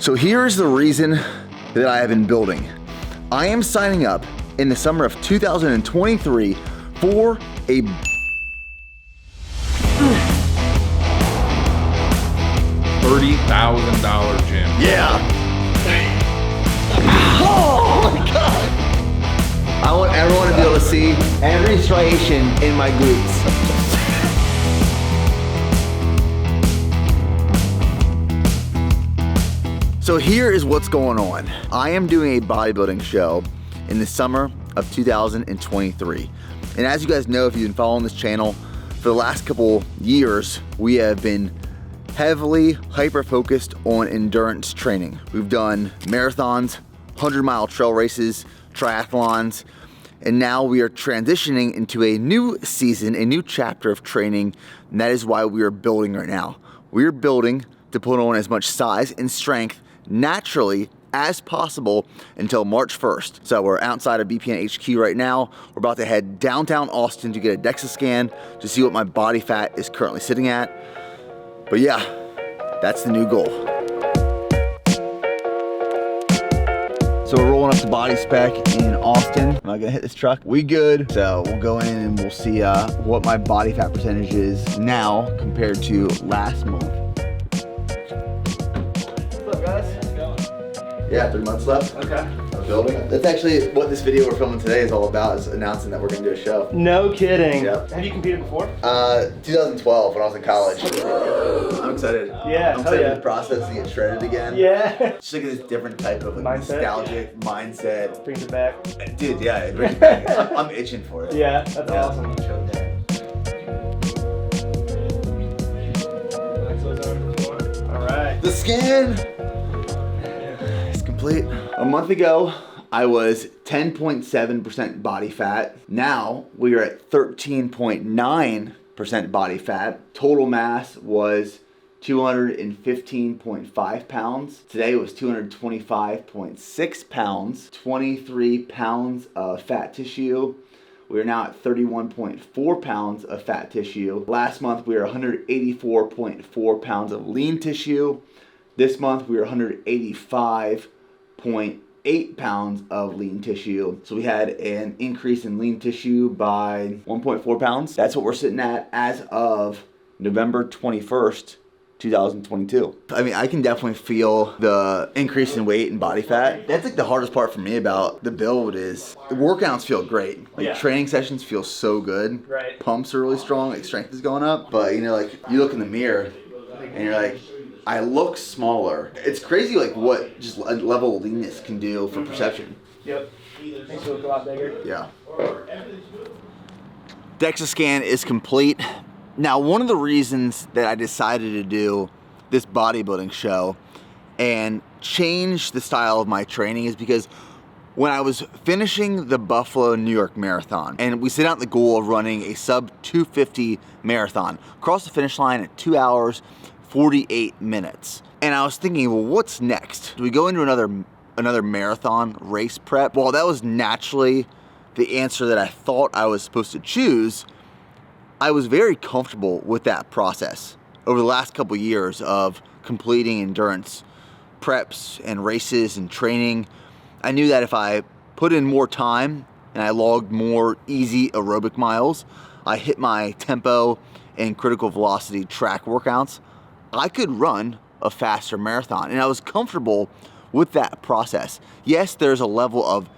So here's the reason that I have been building. I am signing up in the summer of 2023 for a $30,000 gym. Yeah. Oh my God. I want everyone to be able to see every striation in my glutes. So here is what's going on. I am doing a bodybuilding show in the summer of 2023. And as you guys know, if you've been following this channel, for the last couple years, we have been heavily hyper-focused on endurance training. We've done marathons, 100-mile trail races, triathlons, and now we are transitioning into a new season, a new chapter of training, and that is why we are building right now. We are building to put on as much size and strength naturally as possible until March 1st. So we're outside of BPN HQ right now. We're about to head downtown Austin to get a DEXA scan to see what my body fat is currently sitting at. But yeah, that's the new goal. So we're rolling up to Body Spec in Austin. Am I gonna hit this truck? We good. So we'll go in and we'll see what my body fat percentage is now compared to last month. What's up, guys? Yeah, 3 months left. Okay. Of building. That's actually what this video we're filming today is all about, is announcing that we're gonna do a show. No kidding. Yep. Have you competed before? 2012 when I was in college. I'm excited. Yeah, I'm excited for the process to get shredded again. Yeah. Just look at this different type of nostalgic mindset. Brings it back. Dude, yeah, it brings it back. I'm itching for it. Yeah, that's awesome. All right. The scan is complete. A month ago, I was 10.7% body fat. Now we are at 13.9% body fat. Total mass was 215.5 pounds. Today it was 225.6 pounds. 23 pounds of fat tissue. We are now at 31.4 pounds of fat tissue. Last month we were 184.4 pounds of lean tissue. This month we were 185.8 pounds of lean tissue. So we had an increase in lean tissue by 1.4 pounds. That's what we're sitting at as of November 21st, 2022. I mean, I can definitely feel the increase in weight and body fat. That's like the hardest part for me about the build is the workouts feel great. Like training sessions feel so good. Right. Pumps are really strong, like strength is going up. But you know, like you look in the mirror and you're like, I look smaller. It's crazy like what just a level of leanness can do for perception. Yep. Makes you look a lot bigger. Yeah. DEXA scan is complete. Now, one of the reasons that I decided to do this bodybuilding show and change the style of my training is because when I was finishing the Buffalo, New York marathon, and we set out the goal of running a sub 250 marathon, across the finish line at 2 hours, 48 minutes. And I was thinking, well, what's next? Do we go into another marathon race prep? Well, that was naturally the answer that I thought I was supposed to choose. I was very comfortable with that process over the last couple years of completing endurance preps and races and training. I knew that if I put in more time and I logged more easy aerobic miles, I hit my tempo and critical velocity track workouts, I could run a faster marathon. And I was comfortable with that process. Yes, there's a level of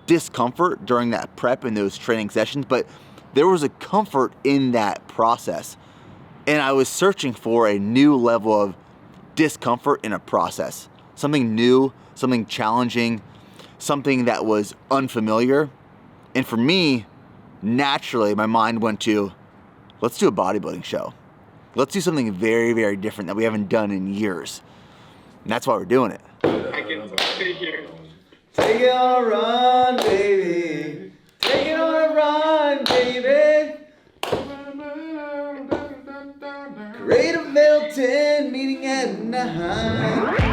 discomfort during that prep and those training sessions, but there was a comfort in that process. And I was searching for a new level of discomfort in a process. Something new, something challenging, something that was unfamiliar. And for me, naturally, my mind went to, let's do a bodybuilding show. Let's do something very, very different that we haven't done in years. And that's why we're doing it. I can stay here. Take it on a run, baby. Take it on a run, baby. Great of Milton, meeting at 9.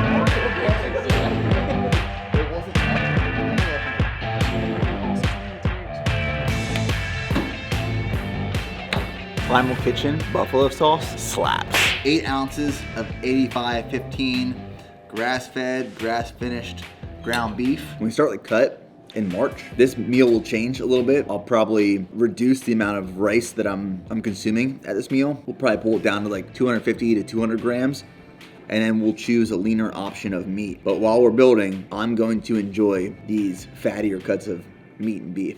Primal Kitchen buffalo sauce slaps. 8 ounces of 85-15 grass-fed, grass-finished ground beef. When we start the cut in March, this meal will change a little bit. I'll probably reduce the amount of rice that I'm consuming at this meal. We'll probably pull it down to like 250 to 200 grams. And then we'll choose a leaner option of meat. But while we're building, I'm going to enjoy these fattier cuts of meat and beef.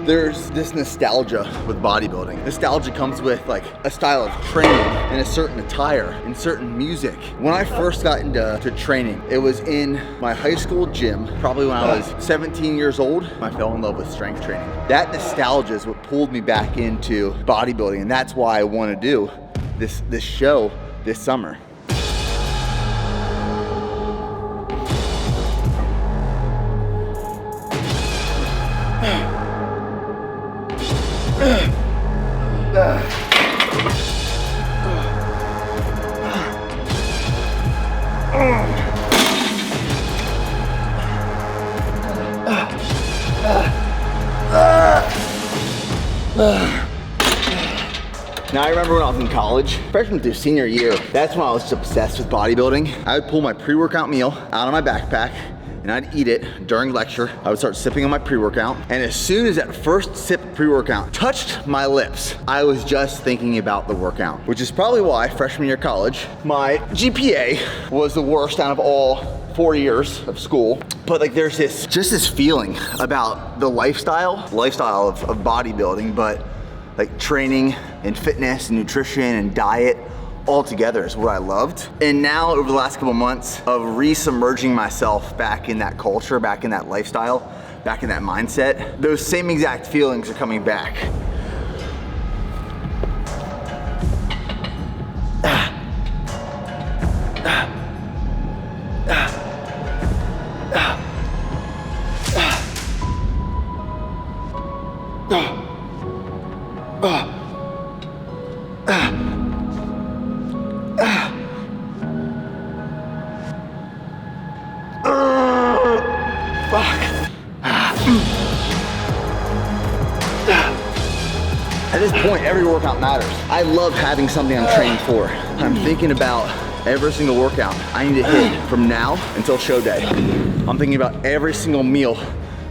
There's this nostalgia with bodybuilding. Nostalgia comes with like a style of training and a certain attire and certain music. When I first got into training, it was in my high school gym, probably when I was 17 years old. I fell in love with strength training. That nostalgia is what pulled me back into bodybuilding, and that's why I want to do this show this summer. Now I remember when I was in college, freshman through senior year, that's when I was just obsessed with bodybuilding. I would pull my pre-workout meal out of my backpack and I'd eat it during lecture. I would start sipping on my pre-workout, and as soon as that first sip of pre-workout touched my lips, I was just thinking about the workout, which is probably why freshman year of college, my GPA was the worst out of all 4 years of school. But like there's this feeling about the lifestyle of bodybuilding, but like training and fitness and nutrition and diet all together is what I loved. And now over the last couple months of re-submerging myself back in that culture, back in that lifestyle, back in that mindset, those same exact feelings are coming back. At this point, every workout matters. I love having something I'm training for. I'm thinking about every single workout I need to hit from now until show day. I'm thinking about every single meal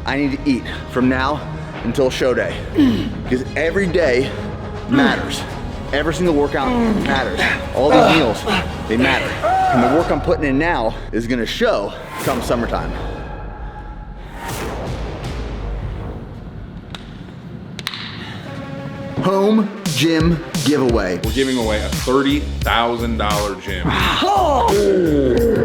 I need to eat from now until show day. Because every day matters. Every single workout matters. All these meals, they matter. And the work I'm putting in now is gonna show come summertime. Home gym giveaway. We're giving away a $30,000 gym.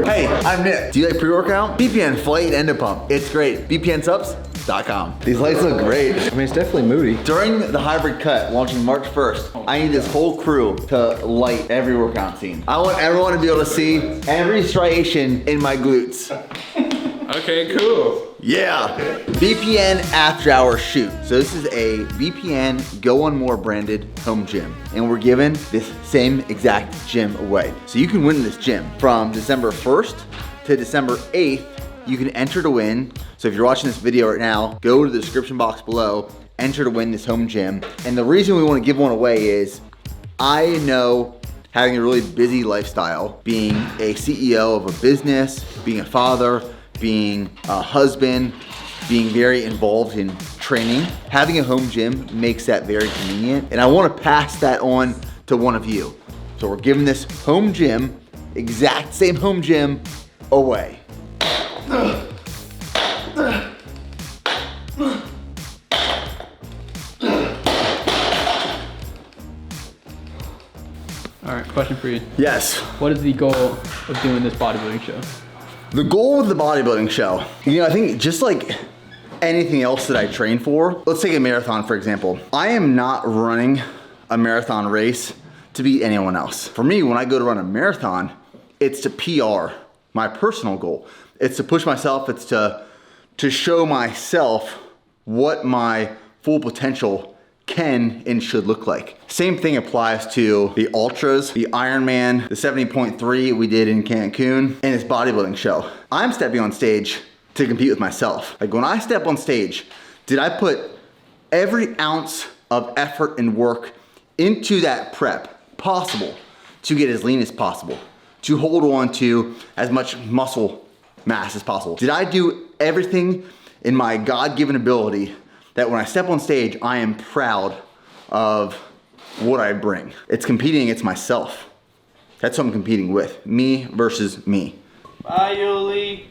Hey, I'm Nick. Do you like pre-workout? BPN Flight Endopump. It's great. BPNSups.com. These lights look great. I mean, it's definitely moody. During the hybrid cut, launching March 1st, I need this whole crew to light every workout scene. I want everyone to be able to see every striation in my glutes. Okay, cool. Yeah, BPN after hour shoot. So this is a BPN Go On More branded home gym, and we're giving this same exact gym away. So you can win this gym from December 1st to December 8th. You can enter to win. So if you're watching this video right now, go to the description box below, enter to win this home gym. And the reason we want to give one away is I know having a really busy lifestyle, being a CEO of a business, being a father, being a husband, being very involved in training, having a home gym makes that very convenient. And I want to pass that on to one of you. So we're giving this home gym, exact same home gym, away. All right, question for you. Yes. What is the goal of doing this bodybuilding show? The goal of the bodybuilding show, I think just like anything else that I train for, let's take a marathon for example. I am not running a marathon race to beat anyone else. For me, when I go to run a marathon, it's to PR, my personal goal. It's to push myself, it's to show myself what my full potential can and should look like. Same thing applies to the ultras, the Ironman, the 70.3 we did in Cancun, and this bodybuilding show. I'm stepping on stage to compete with myself. Like when I step on stage Did I put every ounce of effort and work into that prep possible to get as lean as possible, to hold on to as much muscle mass as possible? Did I do everything in my God-given ability that when I step on stage, I am proud of what I bring? It's competing against myself. That's what I'm competing with, me versus me. Bye, Yuli.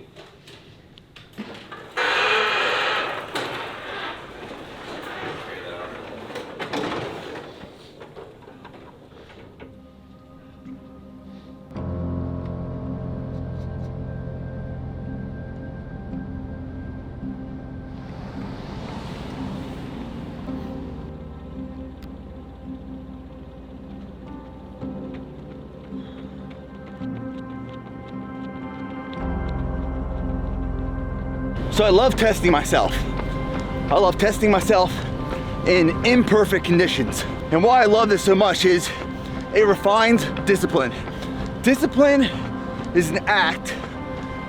So I love testing myself. I love testing myself in imperfect conditions. And why I love this so much is it refines discipline. Discipline is an act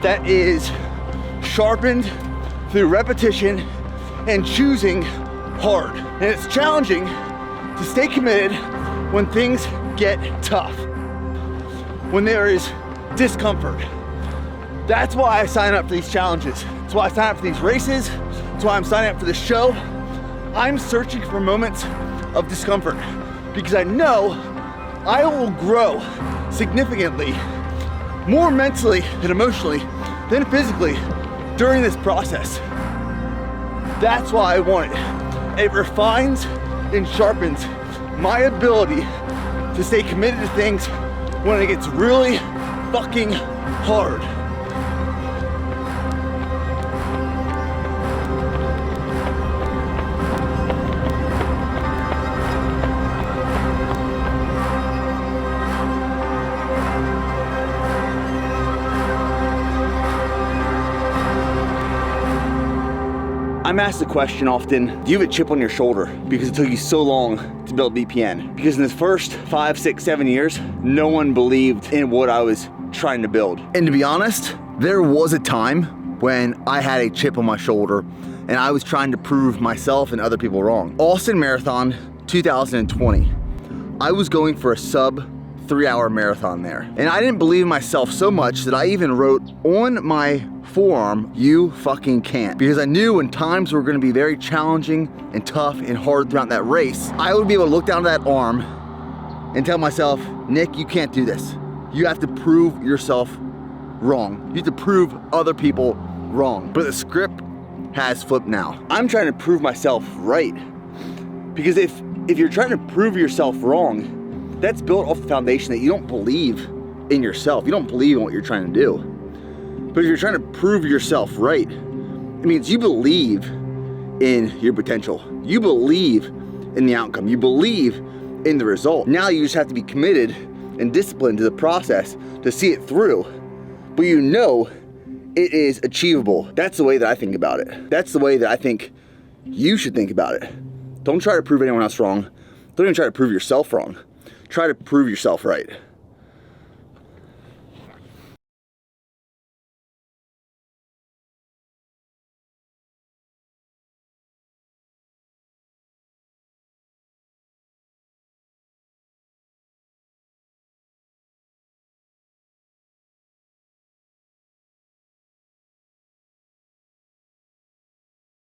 that is sharpened through repetition and choosing hard. And it's challenging to stay committed when things get tough, when there is discomfort. That's why I sign up for these challenges. That's why I sign up for these races. That's why I'm signing up for this show. I'm searching for moments of discomfort because I know I will grow significantly, more mentally and emotionally than physically during this process. That's why I want it. It refines and sharpens my ability to stay committed to things when it gets really fucking hard. I'm asked the question often, do you have a chip on your shoulder because it took you so long to build BPN? Because in the first 5, 6, 7 years, no one believed in what I was trying to build. And to be honest, there was a time when I had a chip on my shoulder and I was trying to prove myself and other people wrong. Austin Marathon 2020, I was going for a sub 3-hour marathon there. And I didn't believe in myself so much that I even wrote on my forearm, "You fucking can't." Because I knew when times were gonna be very challenging and tough and hard throughout that race, I would be able to look down at that arm and tell myself, "Nick, you can't do this. You have to prove yourself wrong. You have to prove other people wrong." But the script has flipped now. I'm trying to prove myself right. Because if you're trying to prove yourself wrong, that's built off the foundation that you don't believe in yourself. You don't believe in what you're trying to do. But if you're trying to prove yourself right, it means you believe in your potential. You believe in the outcome. You believe in the result. Now you just have to be committed and disciplined to the process to see it through. But you know it is achievable. That's the way that I think about it. That's the way that I think you should think about it. Don't try to prove anyone else wrong. Don't even try to prove yourself wrong. Try to prove yourself right.